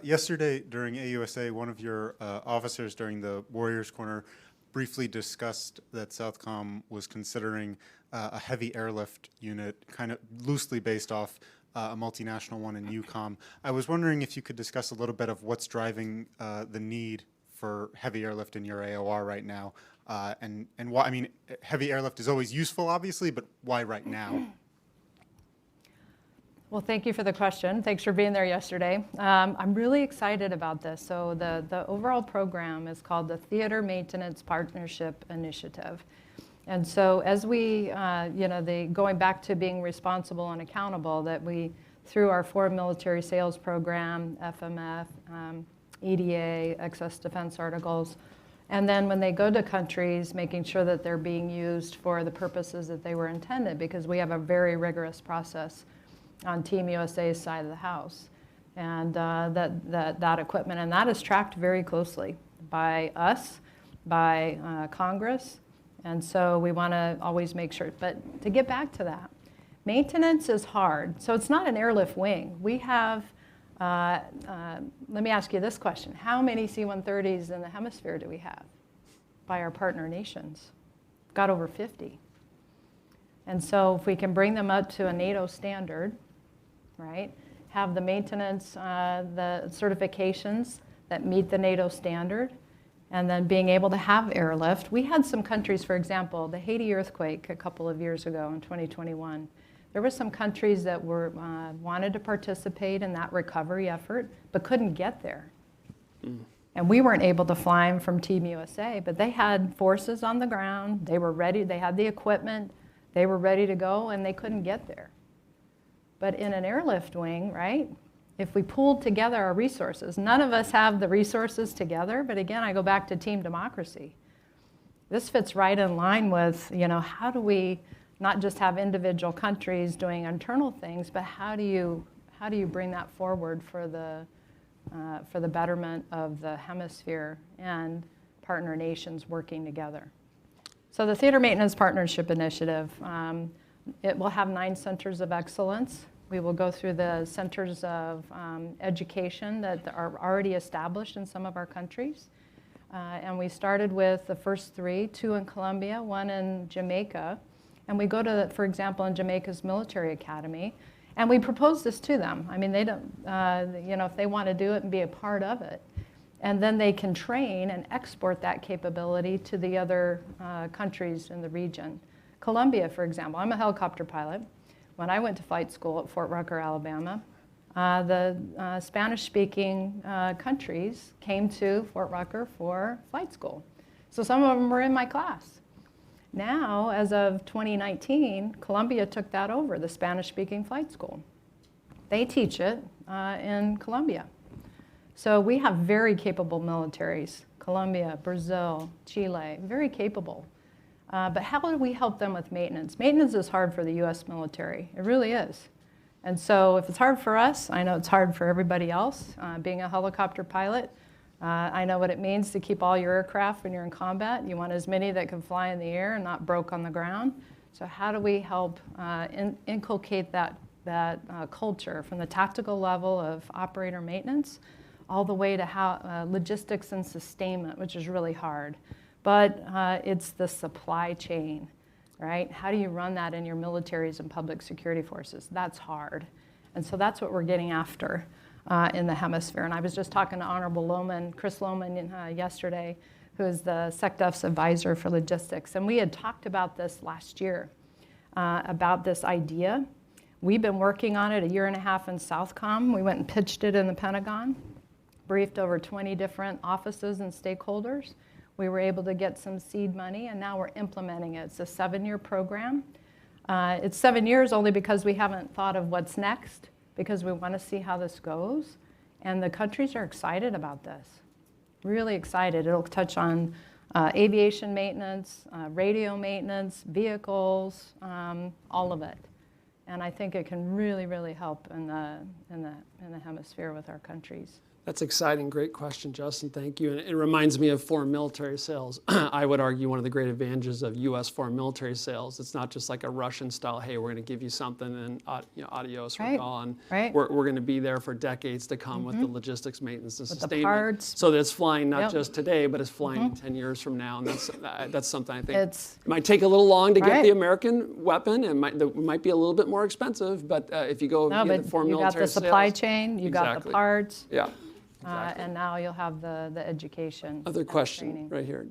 Yesterday during AUSA, one of your officers during the Warriors Corner briefly discussed that SOUTHCOM was considering a heavy airlift unit, kind of loosely based off a multinational one in EUCOM. I was wondering if you could discuss a little bit of what's driving the need for heavy airlift in your AOR right now, and why. I mean, heavy airlift is always useful, obviously, but why right now? Well, thank you for the question. Thanks for being there yesterday. I'm really excited about this. So the overall program is called the Theater Maintenance Partnership Initiative. And so as we, going back to being responsible and accountable, that we, through our foreign military sales program, FMF, EDA, excess defense articles, and then when they go to countries, making sure that they're being used for the purposes that they were intended, because we have a very rigorous process on Team USA's side of the house, and that equipment, and that is tracked very closely by us, by Congress. And so we want to always make sure. But to get back to that, maintenance is hard. So it's not an airlift wing. We have, let me ask you this question. How many C-130s in the hemisphere do we have by our partner nations? We've got over 50. And so if we can bring them up to a NATO standard, right, have the maintenance, the certifications that meet the NATO standard, and then being able to have airlift. We had some countries, for example, the Haiti earthquake a couple of years ago in 2021. There were some countries that were wanted to participate in that recovery effort, but couldn't get there. And we weren't able to fly them from Team USA, but they had forces on the ground. They were ready. They had the equipment. They were ready to go, and they couldn't get there. But in an airlift wing, right, if we pooled together our resources, none of us have the resources together, but again, I go back to team democracy. This fits right in line with, how do we not just have individual countries doing internal things, but how do you bring that forward for the betterment of the hemisphere and partner nations working together? So the Theater Maintenance Partnership Initiative, it will have 9 centers of excellence. We will go through the centers of education that are already established in some of our countries. And we started with the first 3, 2 in Colombia, 1 in Jamaica. And we go to, for example, in Jamaica's military academy, and we propose this to them. I mean, they don't, if they want to do it and be a part of it. And then they can train and export that capability to the other countries in the region. Colombia, for example, I'm a helicopter pilot. When I went to flight school at Fort Rucker, Alabama, the Spanish-speaking countries came to Fort Rucker for flight school. So some of them were in my class. Now, as of 2019, Colombia took that over, the Spanish-speaking flight school. They teach it in Colombia. So we have very capable militaries, Colombia, Brazil, Chile, very capable. But how do we help them with maintenance? Maintenance is hard for the U.S. military. It really is. And so if it's hard for us, I know it's hard for everybody else. Being a helicopter pilot, I know what it means to keep all your aircraft when you're in combat. You want as many that can fly in the air and not broke on the ground. So how do we help inculcate that culture from the tactical level of operator maintenance all the way to how logistics and sustainment, which is really hard. But it's the supply chain, right? How do you run that in your militaries and public security forces? That's hard. And so that's what we're getting after in the hemisphere. And I was just talking to Honorable Bowman, Chris Bowman yesterday, who is the SecDef's advisor for logistics. And we had talked about this last year, about this idea. We've been working on it 1.5 years in SOUTHCOM. We went and pitched it in the Pentagon, briefed over 20 different offices and stakeholders. We were able to get some seed money, and now we're implementing it. It's a 7-year program. It's 7 years only because we haven't thought of what's next, because we want to see how this goes. And the countries are excited about this, really excited. It'll touch on aviation maintenance, radio maintenance, vehicles, all of it. And I think it can really, really help in the hemisphere with our countries. That's exciting. Great question, Justin. Thank you. And it reminds me of foreign military sales. I would argue one of the great advantages of U.S. foreign military sales, it's not just like a Russian style, hey, we're going to give you something and adios, we're gone. Right. We're going to be there for decades to come with the logistics, maintenance, and With sustainment. the parts. So that it's flying not just today, but it's flying 10 years from now. And that's something I think it might take a little long to get the American weapon. It might be a little bit more expensive, but if you go but foreign you military got the supply sales, chain, you got the parts. Yeah. Exactly. And now you'll have the education. Other question training. right here.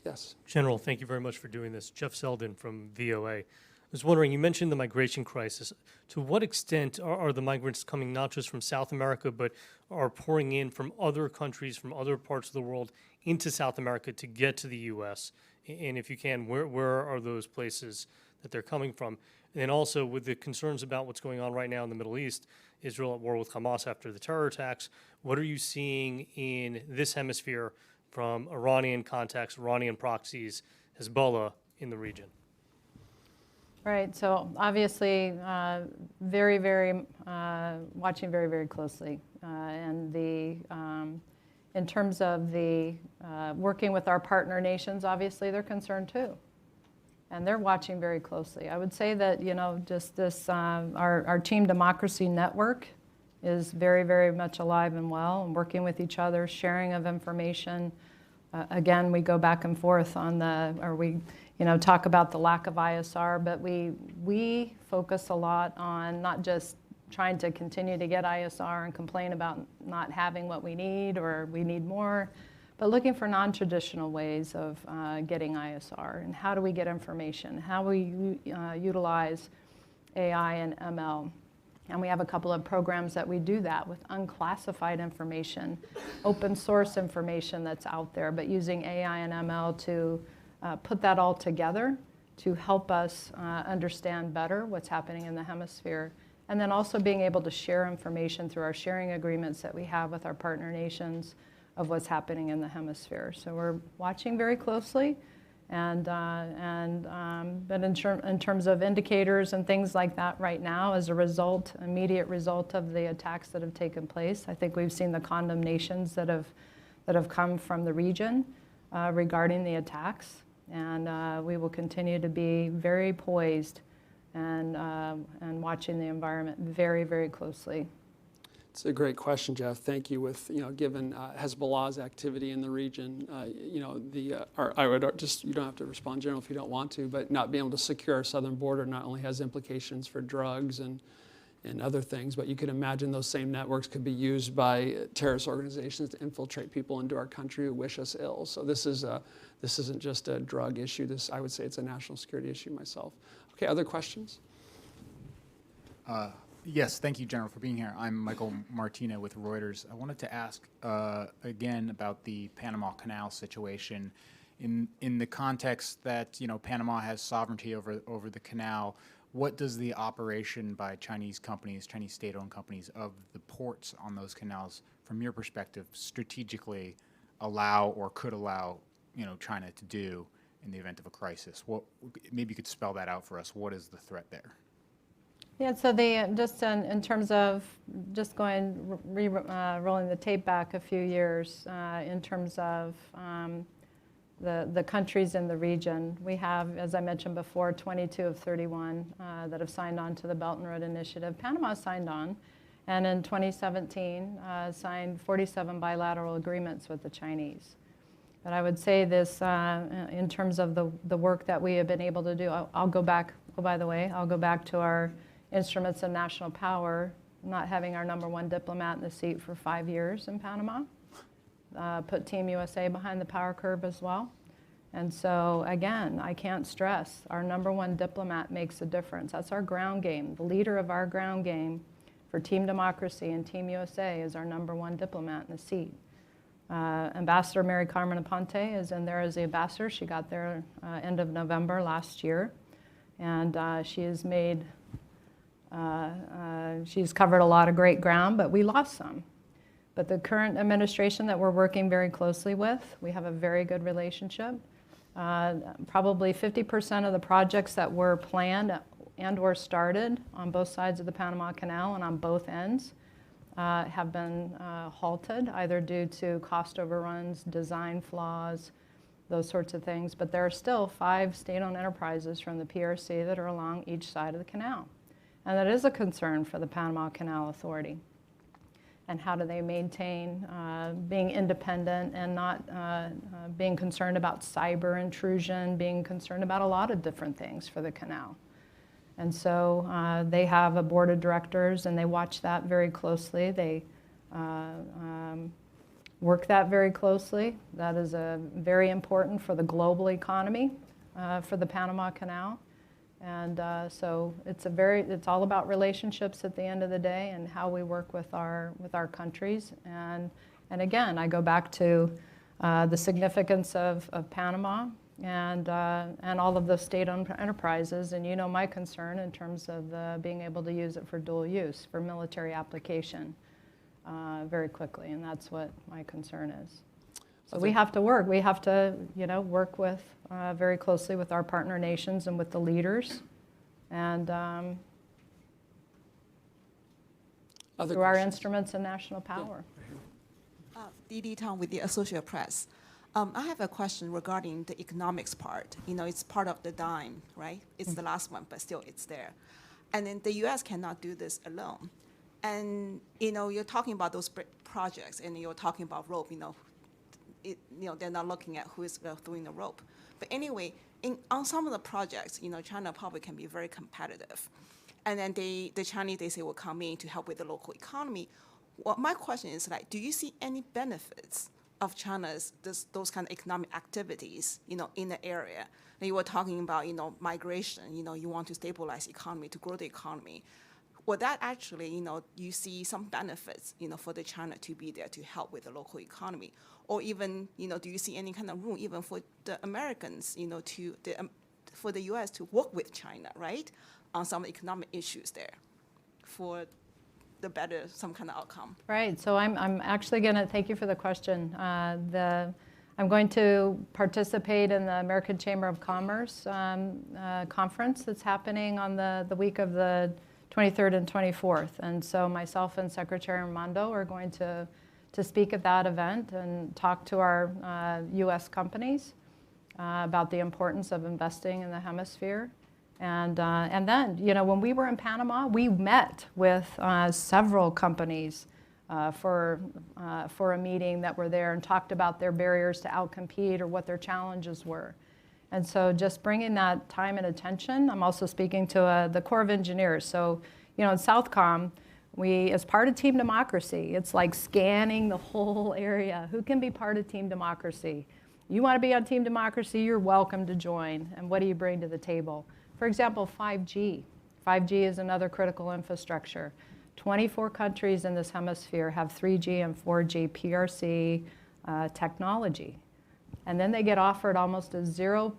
Yes. General, thank you very much for doing this. Jeff Selden from VOA. I was wondering, you mentioned the migration crisis. To what extent are the migrants coming not just from South America, but are pouring in from other countries, from other parts of the world into South America to get to the U.S.? And if you can, where are those places that they're coming from? And then also with the concerns about what's going on right now in the Middle East, Israel at war with Hamas after the terror attacks, what are you seeing in this hemisphere from Iranian contacts, Iranian proxies, Hezbollah in the region? Right, so obviously watching very, very closely. And in terms of the working with our partner nations, obviously they're concerned too. And they're watching very closely. I would say that, just this, our Team Democracy Network is very, very much alive and well and working with each other, sharing of information. Again, we go back and forth on we talk about the lack of ISR, but we focus a lot on not just trying to continue to get ISR and complain about not having what we need or we need more, but looking for non-traditional ways of getting ISR and how do we get information, how we utilize AI and ML. And we have a couple of programs that we do that with unclassified information, open source information that's out there, but using AI and ML to put that all together to help us understand better what's happening in the hemisphere. And then also being able to share information through our sharing agreements that we have with our partner nations of what's happening in the hemisphere. So we're watching very closely. But in terms of indicators and things like that right now, as a result, immediate result of the attacks that have taken place, I think we've seen the condemnations that have come from the region regarding the attacks. And we will continue to be very poised and watching the environment very, very closely. It's a great question, Jeff. Thank you. With given Hezbollah's activity in the region, I would just, you don't have to respond, General, if you don't want to, but not being able to secure our southern border not only has implications for drugs and other things, but you could imagine those same networks could be used by terrorist organizations to infiltrate people into our country who wish us ill. So this isn't just a drug issue. I would say it's a national security issue myself. Okay, other questions? Yes, thank you, General, for being here. I'm Michael Martina with Reuters. I wanted to ask again about the Panama Canal situation. In the context that Panama has sovereignty over the canal, what does the operation by Chinese companies, Chinese state-owned companies, of the ports on those canals, from your perspective, strategically allow or could allow China to do in the event of a crisis? Maybe you could spell that out for us. What is the threat there? Yeah, so just in terms of just rolling the tape back a few years, in terms of the countries in the region, we have, as I mentioned before, 22 of 31 that have signed on to the Belt and Road Initiative. Panama signed on, and in 2017 signed 47 bilateral agreements with the Chinese. But I would say this, in terms of the work that we have been able to do, I'll go back to our instruments of national power, not having our #1 diplomat in the seat for 5 years in Panama. Put Team USA behind the power curve as well. And so again, I can't stress, our #1 diplomat makes a difference. That's our ground game. The leader of our ground game for Team Democracy and Team USA is our #1 diplomat in the seat. Ambassador Mary Carmen Aponte is in there as the ambassador. She got there end of November last year. And she has made she's covered a lot of great ground, but we lost some. But the current administration that we're working very closely with, we have a very good relationship. Probably 50% of the projects that were planned and or started on both sides of the Panama Canal and on both ends have been halted, either due to cost overruns, design flaws, those sorts of things. But there are still 5 state-owned enterprises from the PRC that are along each side of the canal. And that is a concern for the Panama Canal Authority. And how do they maintain being independent and not being concerned about cyber intrusion, being concerned about a lot of different things for the canal. And so they have a board of directors and they watch that very closely. They work that very closely. That is very important for the global economy for the Panama Canal. And so it's all about relationships at the end of the day and how we work with our countries. And again, I go back to the significance of Panama and all of the state-owned enterprises. And my concern in terms of being able to use it for dual use, for military application very quickly. And that's what my concern is. So we have to work. We have to, work with very closely with our partner nations and with the leaders, and through our instruments of national power. Yeah. Didi Tong with the Associated Press. I have a question regarding the economics part. It's part of the dime, right? It's the last one, but still it's there. And then the U.S. cannot do this alone. And, you're talking about those projects, and you're talking about rope, they're not looking at who is doing the rope. But anyway, on some of the projects, China probably can be very competitive. And then the Chinese, they say, will come in to help with the local economy. Well, my question is, do you see any benefits of China's those kind of economic activities, in the area? And you were talking about, migration. You want to stabilize the economy, to grow the economy. Would that actually, you see some benefits, for the China to be there to help with the local economy, or even, do you see any kind of room even for the Americans, for the U.S. to work with China, right, on some economic issues there, for the better, some kind of outcome? Right. So I'm actually going to thank you for the question. I'm going to participate in the American Chamber of Commerce conference that's happening on the week of the 23rd and 24th. And so myself and Secretary Armando are going to speak at that event and talk to our U.S. companies about the importance of investing in the hemisphere. And then, when we were in Panama, we met with several companies for a meeting that were there and talked about their barriers to outcompete or what their challenges were. And so just bringing that time and attention. I'm also speaking to the Corps of Engineers. So, in SOUTHCOM, we, as part of Team Democracy, it's like scanning the whole area. Who can be part of Team Democracy? You want to be on Team Democracy, you're welcome to join. And what do you bring to the table? For example, 5G. 5G is another critical infrastructure. 24 countries in this hemisphere have 3G and 4G PRC technology. And then they get offered almost a zero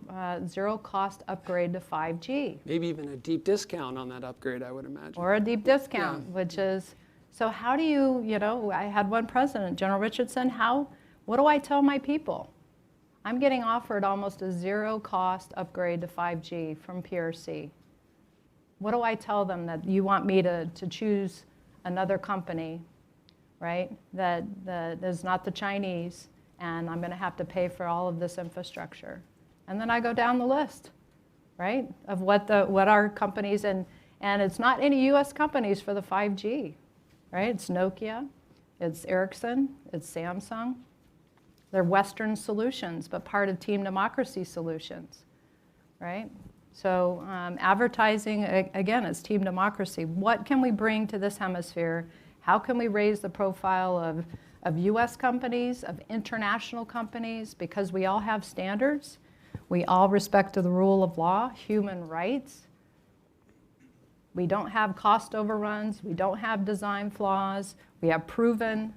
cost upgrade to 5G. Maybe even a deep discount on that upgrade, I would imagine. Or a deep discount, which is, so how do you, I had one president, General Richardson, what do I tell my people? I'm getting offered almost a zero cost upgrade to 5G from PRC. What do I tell them? That you want me to choose another company, right, that is not the Chinese, and I'm going to have to pay for all of this infrastructure. And then I go down the list, right, of what our companies, and it's not any U.S. companies for the 5G, right? It's Nokia, it's Ericsson, it's Samsung. They're Western solutions, but part of Team Democracy solutions, right? So advertising, again, is Team Democracy. What can we bring to this hemisphere? How can we raise the profile of U.S. companies, of international companies? Because we all have standards. We all respect the rule of law, human rights. We don't have cost overruns. We don't have design flaws. We have proven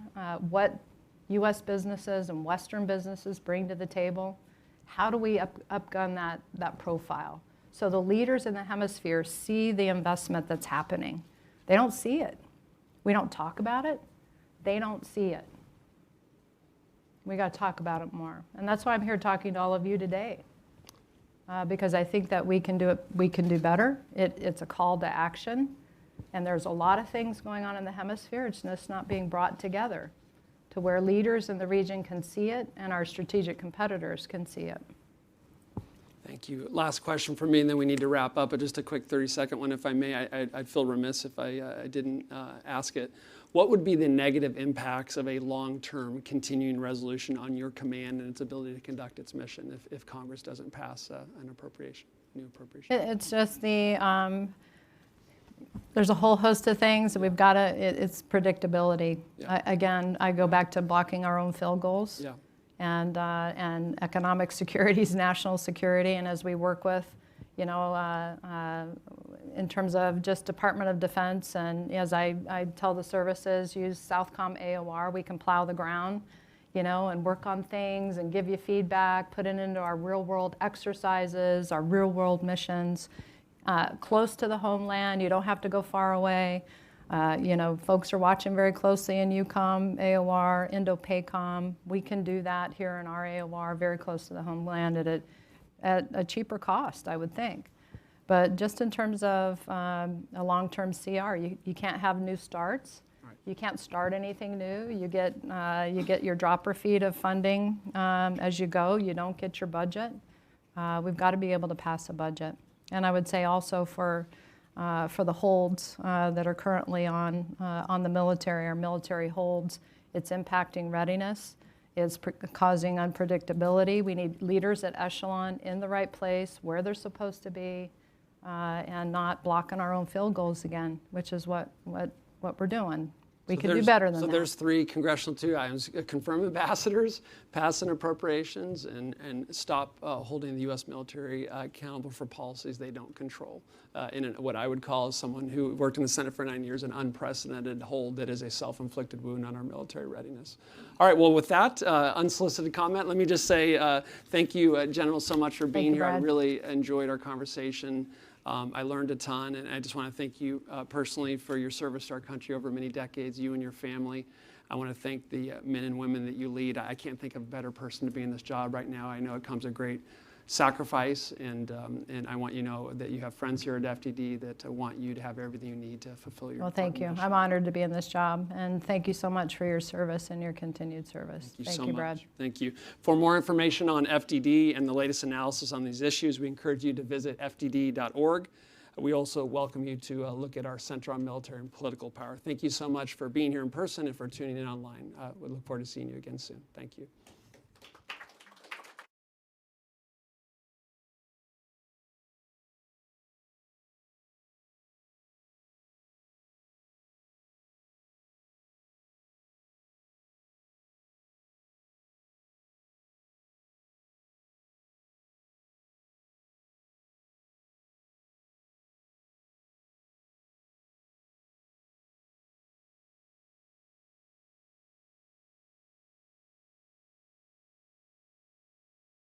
what U.S. businesses and Western businesses bring to the table. How do we upgun that profile? So the leaders in the hemisphere see the investment that's happening. They don't see it. We don't talk about it. They don't see it. We got to talk about it more. And that's why I'm here talking to all of you today. Because I think that we can do it. We can do better. It's a call to action. And there's a lot of things going on in the hemisphere. It's just not being brought together to where leaders in the region can see it and our strategic competitors can see it. Thank you. Last question for me, and then we need to wrap up, but just a quick 30-second one, if I may. I'd feel remiss if I didn't ask it. What would be the negative impacts of a long-term continuing resolution on your command and its ability to conduct its mission if Congress doesn't pass new appropriation? It's just there's a whole host of things. We've got to, it's predictability. Yeah. Again, I go back to blocking our own field goals. Yeah. And economic security is national security. And as we work with, in terms of just Department of Defense, and as I tell the services, use SOUTHCOM AOR, we can plow the ground, and work on things and give you feedback, put it into our real world exercises, our real world missions, close to the homeland. You don't have to go far away. Folks are watching very closely in EUCOM, AOR, Indo-PACOM. We can do that here in our AOR, very close to the homeland at a cheaper cost, I would think. But just in terms of a long-term CR, you can't have new starts. Right. You can't start anything new. You get your dropper feed of funding as you go. You don't get your budget. We've got to be able to pass a budget. And I would say also for the holds that are currently on the military, or military holds, it's impacting readiness. It's causing unpredictability. We need leaders at echelon in the right place, where they're supposed to be, and not blocking our own field goals again, which is what we're doing. We can do better than that. So there's 3 congressional 2 items: confirm ambassadors, pass an appropriations, and stop holding the U.S. military accountable for policies they don't control. In what I would call, as someone who worked in the Senate for 9 years, an unprecedented hold that is a self-inflicted wound on our military readiness. All right, well, with that unsolicited comment, let me just say thank you, General, so much for being here. I really enjoyed our conversation. I learned a ton, and I just want to thank you personally for your service to our country over many decades, you and your family. I want to thank the men and women that you lead. I can't think of a better person to be in this job right now. I know it comes at great sacrifice, and I want you to know that you have friends here at FDD that want you to have everything you need to fulfill your Well, thank you. mission. I'm honored to be in this job, and thank you so much for your service and your continued service. Thank you so Brad. much. Thank you. For more information on FDD and the latest analysis on these issues, we encourage you to visit fdd.org. We also welcome you to look at our Center on Military and Political Power. Thank you so much for being here in person and for tuning in online. We look forward to seeing you again soon. Thank you.